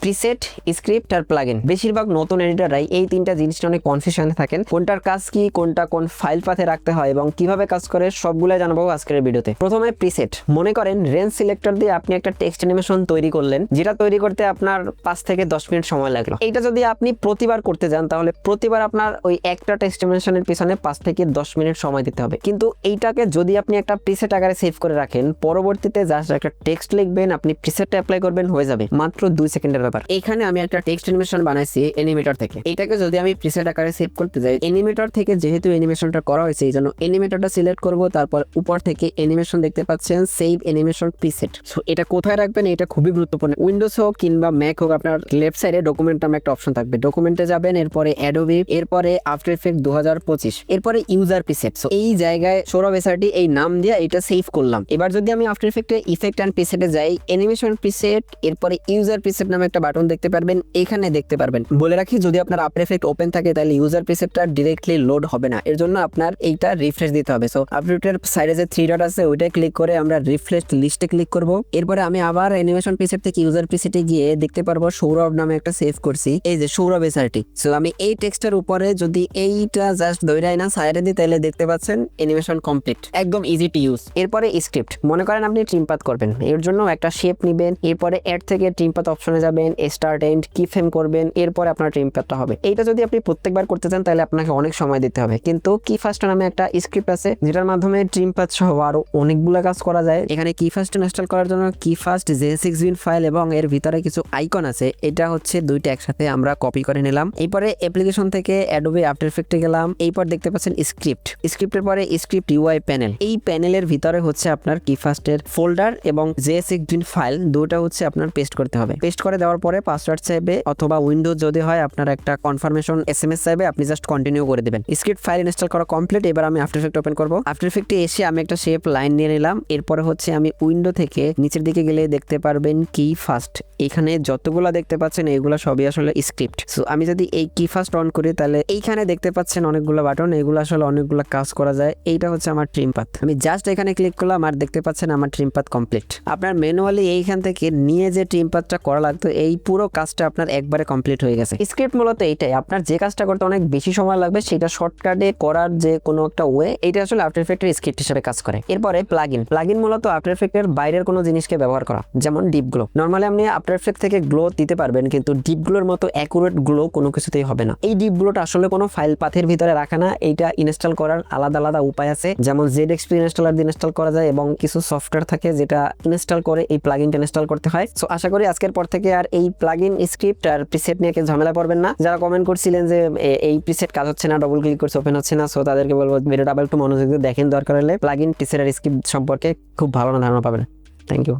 Preset, script আর plugin. বেশিরভাগ নতুন এডিটররাই এই তিনটা জিনিসটা অনেক কনফিউশনে থাকেন, কোনটার কাজ কি, কোনটা কোন ফাইল পাথে রাখতে হয় এবং কিভাবে কাজ করে সবগুলাই জানাবো আজকের ভিডিওতে। প্রথমে প্রিসেট। মনে করেন রেঞ্জ সিলেক্টর দিয়ে আপনি একটা টেক্সট অ্যানিমেশন তৈরি করলেন, যেটা তৈরি করতে আপনার 5 থেকে 10 মিনিট সময় লাগলো। এইটা যদি আপনি প্রতিবার করতে যান তাহলে প্রতিবার আপনার ওই একটা টেক্সট অ্যানিমেশনের পিছনে 5 থেকে 10 মিনিট সময় দিতে হবে। কিন্তু এইটাকে যদি আপনি একটা প্রিসেট আকারে সেভ করে রাখেন, পরবর্তীতে জাস্ট একটা টেক্সট লিখবেন, আপনি প্রিসেটটা অ্যাপ্লাই করবেন, হয়ে যাবে মাত্র 2 সেকেন্ডের ব্যাপার। এখানে আমি একটা টেক্সট অ্যানিমেশন বানাইছি অ্যানিমেটর থেকে। এটাকে যদি আমি প্রিসেট আকারে সেভ করতে যাই, অ্যানিমেটর থেকে যেহেতু অ্যানিমেশনটা করা হয়েছে এই জন্য অ্যানিমেটরটা সিলেক্ট করব, তারপর উপর থেকে অ্যানিমেশন দেখতে পাচ্ছেন সেভ অ্যানিমেশন প্রিসেট। সো এটা কোথায় রাখবেন এটা খুবই গুরুত্বপূর্ণ। উইন্ডোজ হোক কিংবা ম্যাক হোক, আপনার লেফট সাইডে ডকুমেন্ট নামে একটা অপশন থাকবে, ডকুমেন্টে যাবেন, এরপরে অ্যাডোবি, এরপরে আফটার ইফেক্ট 2025, এরপরে ইউজার প্রিসেট। সো এই জায়গায় সৌরভ এসআরটি এই নাম দিয়ে এটা সেভ করলাম। এবার যদি আমি আফটার ইফেক্টে ইফেক্ট এন্ড প্রিসেটে যাই, অ্যানিমেশন প্রিসেট, এরপরে ইউজার প্রিসেট নামে একটা বাটন দেখতে পারবেন, এখানে দেখতে পারবেন। বলে রাখি, যদি আপনার আফটার ইফেক্ট ওপেন থাকে তাহলে ইউজার প্রিসেটটা ডিরেক্টলি লোড হবে না, এর জন্য আপনার এইটা রিফ্রেশ দিতে হবে। সো আফটার ইফেক্টের সাইডে যে 3 ডট আছে ওইটা ক্লিক করে আমরা রিফ্রেশ লিস্টে ক্লিক করব। এরপরে আমি আবার অ্যানিমেশন প্রিসেট থেকে ইউজার প্রিসেটে গিয়ে দেখতে পারবো সৌরভ নামে একটা সেভ করছি, এই যে সৌরভ এসআরটি। সো আমি এই টেক্সটের উপরে যদি এইটা জাস্ট ধইরাই না সাইডে দিই তাহলে দেখতে পাচ্ছেন অ্যানিমেশন কমপ্লিট, একদম ইজি টু ইউজ। এরপরে স্ক্রিপ্ট। মনে করেন আপনি ট্রিম পাথ করবেন, এর জন্য একটা শেপ নেবেন, এরপরে অ্যাড থেকে ট্রিম পাথ অপশনে যাবেন, স্টার্ট এন্ড কি ফ্রেম করবেন, এরপরে আপনার ট্রিম পাথটা হবে। এইটা যদি আপনি প্রত্যেকবার করতে চান তাহলে আপনাকে অনেক সময় দিতে হবে, কিন্তু কি ফার্স্ট নামে একটা স্ক্রিপ্ট আছে যেটার মাধ্যমে ট্রিম পাথ সহ আরো অনেকগুলো কাজ করা যায়। এখানে কি ফার্স্ট ইনস্টল করার জন্য কি ফার্স্ট JSX-bin ফাইল এবং এর ভিতরে কিছু আইকন আছে, এটা হচ্ছে দুইটা একসাথে আমরা কপি করে নিলাম। এরপরে অ্যাপ্লিকেশন থেকে অ্যাডোবি আফটার ইফেক্টে গেলাম, এরপর দেখতে পাচ্ছেন স্ক্রিপ্ট, স্ক্রিপ্টের পরে স্ক্রিপ্ট UI প্যানেল। এই প্যানেলের ভিতরে হচ্ছে আপনার কি ফার্স্টের ফোল্ডার এবং JSX-bin ফাইল দুটো হচ্ছে আপনার পেস্ট করতে হবে। পেস্ট করে দেওয়ার পরে পাসওয়ার্ড চাইবে, অথবা উইন্ডোজ যদি হয় আপনার একটা কনফার্মেশন SMS চাইবে, আপনি জাস্ট কন্টিনিউ করে দিবেন। স্ক্রিপ্ট ফাইল ইনস্টল করা কমপ্লিট। এবার আমি আফটার ইফেক্ট ওপেন করব। আফটার ইফেক্টে এসে আমি একটা শেপ লাইন নিয়ে নিলাম। এরপরে হচ্ছে আমি উইন্ডো থেকে নিচের দিকে গেলে দেখতে পারবেন কি ফার্স্ট, এখানে যতগুলো দেখতে পাচ্ছেন এইগুলো সবই আসলে স্ক্রিপ্ট। সো আমি যদি এই কি ফার্স্ট অন করি তাহলে এইখানে দেখতে পাচ্ছেন অনেকগুলো বাটন, এগুলো আসলে অনেকগুলো কাজ করা যায়। এইটা হচ্ছে আমার ট্রিম পাথ, আমি জাস্ট এখানে ক্লিক করলাম আর দেখতে পাচ্ছেন আমার ট্রিম পাথ কমপ্লিট। আপনার ম্যানুয়ালি এইখান থেকে নিয়ে যে ট্রিম পাথটা করা লাগতো এই পুরো কাজটা আপনার একবারে কমপ্লিট হয়ে গেছে। স্ক্রিপ্ট মূলত এইটাই, আপনার যে কাজটা করতে অনেক বেশি সময় লাগবে সেটা শর্টকাটে করার যে কোনো একটা ওয়ে, এটা আসলে আফটার ইফেক্টের স্ক্রিপ্ট হিসেবে কাজ করে। এরপরে প্লাগইন। প্লাগইন মূলত আফটার ইফেক্টের বাইরের কোনো জিনিসকে ব্যবহার করা, যেমন ডিপ গ্লো। নরমালি আপনি আফটার ইফেক্ট থেকে গ্লো দিতে পারবেন, কিন্তু ডিপ গ্লোর মতো অ্যাকুরেট গ্লো কোনো কিছুতেই হবে না। এই ডিপ গ্লোটা আসলে কোনো ফাইল পাথের ভিতরে রাখা না, এইটা ইনস্টল করার আলাদা আলাদা উপায় আছে, যেমন ZXP ইনস্টলার দিয়ে ইনস্টল করা যায় এবং কিছু সফটওয়্যার থাকে যেটা ইনস্টল করে এই প্লাগইনটা ইনস্টল করতে হয়। সো আশা করি আজকের পর থেকে আর এই প্লাগইন, স্ক্রিপ্ট আর প্রিসেট নিয়ে কেউ ঝামেলা পড়বেন না। যারা কমেন্ট করছিলেন যে এই প্রিসেট কাজ হচ্ছে না, ডবল ক্লিক করছে ওপেন হচ্ছে না, সো তাদেরকে বলবো ভিডিওটা আবার একটু মনোযোগ দিয়ে দেখেন, দরকার হলে প্লাগইন, প্রিসেট আর স্ক্রিপ্ট সম্পর্কে খুব ভালো ধারণা পাবেন। Thank you.